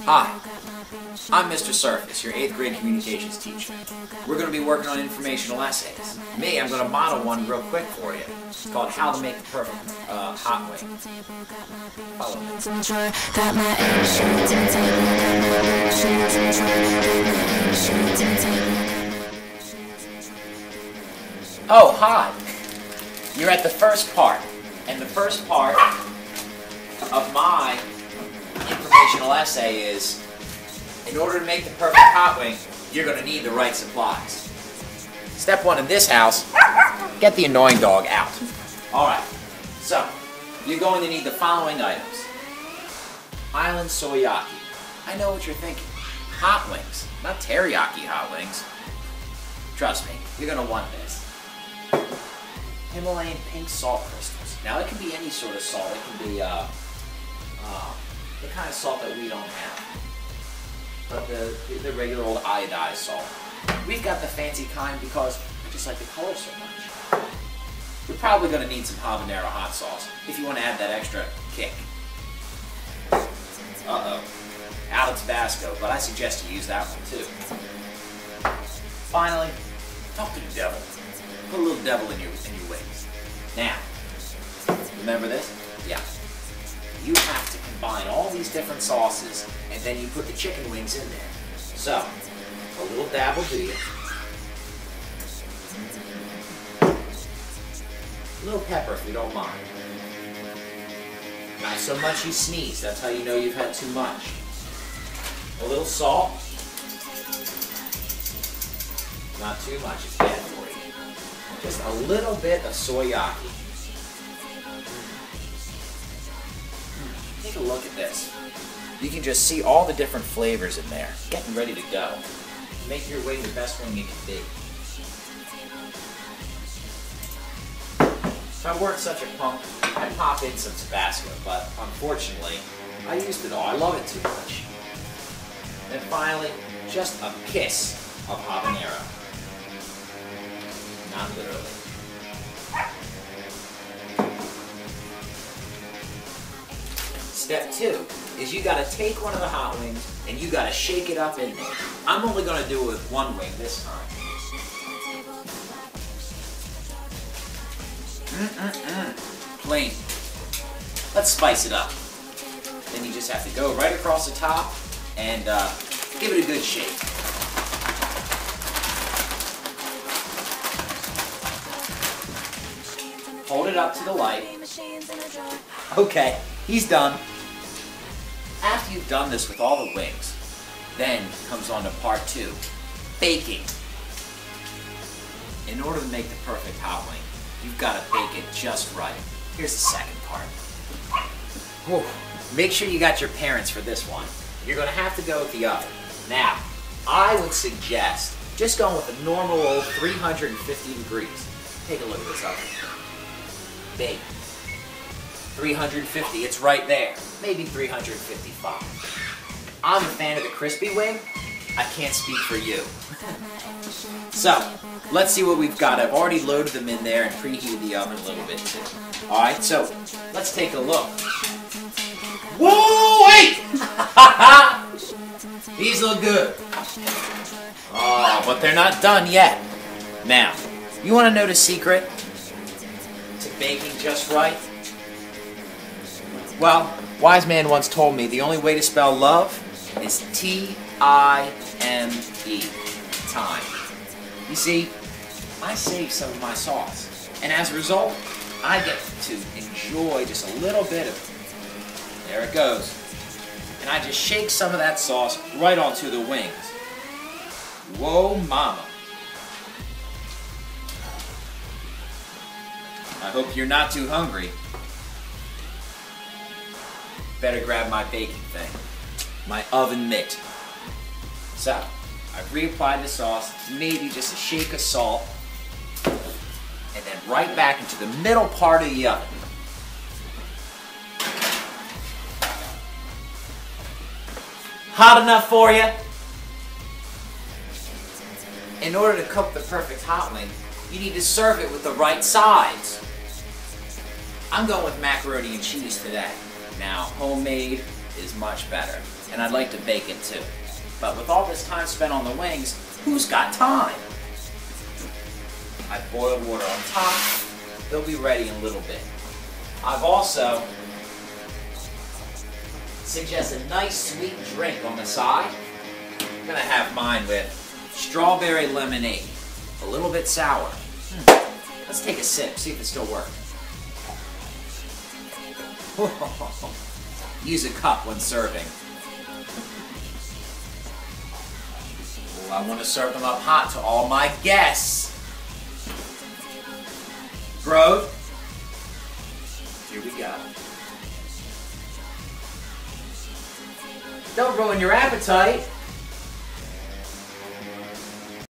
Hi, I'm Mr. Surface, your 8th grade communications teacher. We're going to be working on informational essays. Me, I'm going to model one real quick for you. It's called How to Make the Perfect Hot Wing. Follow me. Oh, hi! You're at the first part. And the first part of my informational essay is, in order to make the perfect hot wing, you're going to need the right supplies. Step 1 in this house, get the annoying dog out. Alright, so, you're going to need the following items. Island soyaki. I know what you're thinking. Hot wings, not teriyaki hot wings. Trust me, you're going to want this. Himalayan pink salt crystals. Now it can be any sort of salt. It can be the kind of salt that we don't have, but the regular old iodized salt. We've got the fancy kind because I just like the color so much. You're probably going to need some habanero hot sauce if you want to add that extra kick. Out of Tabasco, but I suggest you use that one too. Finally, talk to the devil. Put a little devil in your wings. Now, remember this? Yeah. You have to combine all these different sauces, and then you put the chicken wings in there. So, a little dab will do you. A little pepper if you don't mind. Not so much you sneeze, that's how you know you've had too much. A little salt. Not too much, it's bad for you. Just a little bit of soyaki. Take a look at this. You can just see all the different flavors in there, getting ready to go. Make your wing the best wing it can be. If I weren't such a punk, I'd pop in some Tabasco, but unfortunately, I used it all. I love it too much. And finally, just a kiss of habanero. Not literally. Step 2 is you gotta take one of the hot wings and you gotta shake it up in there. I'm only gonna do it with one wing this time. Plain. Let's spice it up. Then you just have to go right across the top and give it a good shake. Hold it up to the light. Okay, he's done. After you've done this with all the wings, then comes on to part 2, baking. In order to make the perfect hot wing, you've got to bake it just right. Here's the second part. Whew. Make sure you got your parents for this one. You're going to have to go with the oven. Now, I would suggest just going with a normal old 350 degrees. Take a look at this oven. Bake. 350, it's right there. Maybe 355. I'm a fan of the crispy wing. I can't speak for you. So, let's see what we've got. I've already loaded them in there and preheated the oven a little bit too. Alright, so let's take a look. Whoa, wait! These look good. Oh, but they're not done yet. Now, you want to know the secret to baking just right? Well, wise man once told me the only way to spell love is T-I-M-E. Time. You see, I save some of my sauce, and as a result, I get to enjoy just a little bit of it. There it goes. And I just shake some of that sauce right onto the wings. Whoa, mama. I hope you're not too hungry. Better grab my baking thing, my oven mitt. So, I've reapplied the sauce, maybe just a shake of salt, and then right back into the middle part of the oven. Hot enough for you? In order to cook the perfect hot wing, you need to serve it with the right sides. I'm going with macaroni and cheese today. Now, homemade is much better. And I'd like to bake it too. But with all this time spent on the wings, who's got time? I boiled water on top. They'll be ready in a little bit. I've also suggested a nice sweet drink on the side. I'm gonna have mine with strawberry lemonade. A little bit sour. Let's take a sip, see if it still works. Use a cup when serving. Ooh, I want to serve them up hot to all my guests. Grove, here we go. Don't ruin your appetite.